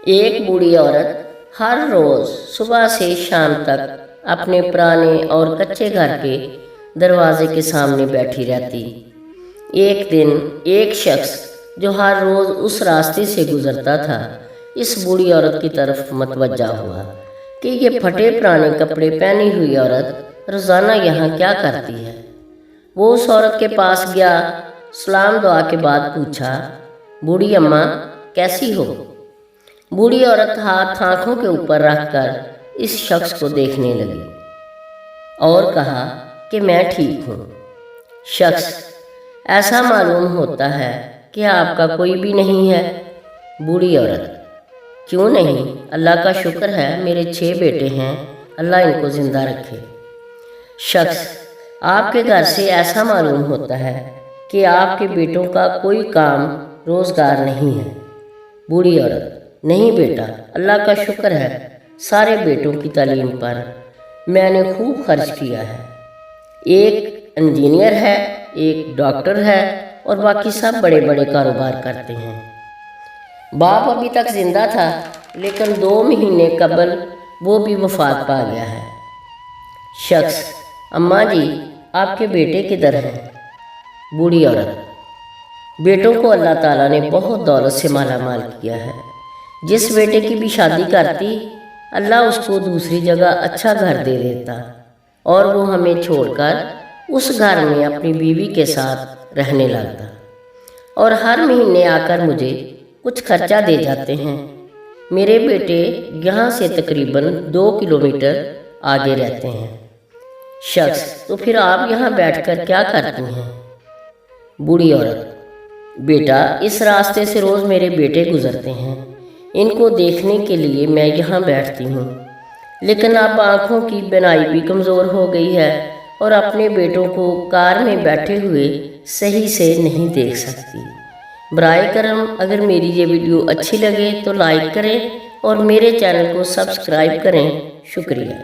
एक बूढ़ी औरत हर रोज़ सुबह से शाम तक अपने पुराने और कच्चे घर के दरवाजे के सामने बैठी रहती। एक दिन एक शख्स जो हर रोज़ उस रास्ते से गुजरता था, इस बूढ़ी औरत की तरफ मतवज्जा हुआ कि ये फटे पुराने कपड़े पहनी हुई औरत रोज़ाना यहाँ क्या करती है। वो उस औरत के पास गया, सलाम दुआ के बाद पूछा, बूढ़ी अम्मा कैसी हो? बूढ़ी औरत हाथ आंखों के ऊपर रखकर इस शख्स को देखने लगी और कहा कि मैं ठीक हूँ। शख्स, ऐसा मालूम होता है कि आपका कोई भी नहीं है। बूढ़ी औरत, क्यों नहीं, अल्लाह का शुक्र है, मेरे 6 बेटे हैं, अल्लाह इनको जिंदा रखे। शख्स, आपके घर से ऐसा मालूम होता है कि आपके बेटों का कोई काम रोज़गार नहीं है। बूढ़ी औरत, नहीं बेटा, अल्लाह का शुक्र है, सारे बेटों की तालीम पर मैंने खूब खर्च किया है। एक इंजीनियर है, एक डॉक्टर है और बाकी सब बड़े बड़े कारोबार करते हैं। बाप अभी तक जिंदा था, लेकिन 2 महीने कबल वो भी वफात पा गया है। शख्स, अम्मा जी आपके बेटे किधर हैं? बूढ़ी औरत, बेटों को अल्लाह ताला ने बहुत दौलत से माला माल किया है। जिस बेटे की भी शादी करती, अल्लाह उसको दूसरी जगह अच्छा घर दे देता और वो हमें छोड़कर उस घर में अपनी बीवी के साथ रहने लगता और हर महीने आकर मुझे कुछ खर्चा दे जाते हैं। मेरे बेटे यहाँ से तकरीबन 2 किलोमीटर आगे रहते हैं। शख्स, तो फिर आप यहाँ बैठकर क्या करती हैं? बूढ़ी औरत, बेटा इस रास्ते से रोज़ मेरे बेटे गुजरते हैं, इनको देखने के लिए मैं यहाँ बैठती हूँ, लेकिन अब आँखों की बीनाई भी कमज़ोर हो गई है और अपने बेटों को कार में बैठे हुए सही से नहीं देख सकती। बराए करम अगर मेरी ये वीडियो अच्छी लगे तो लाइक करें और मेरे चैनल को सब्सक्राइब करें। शुक्रिया।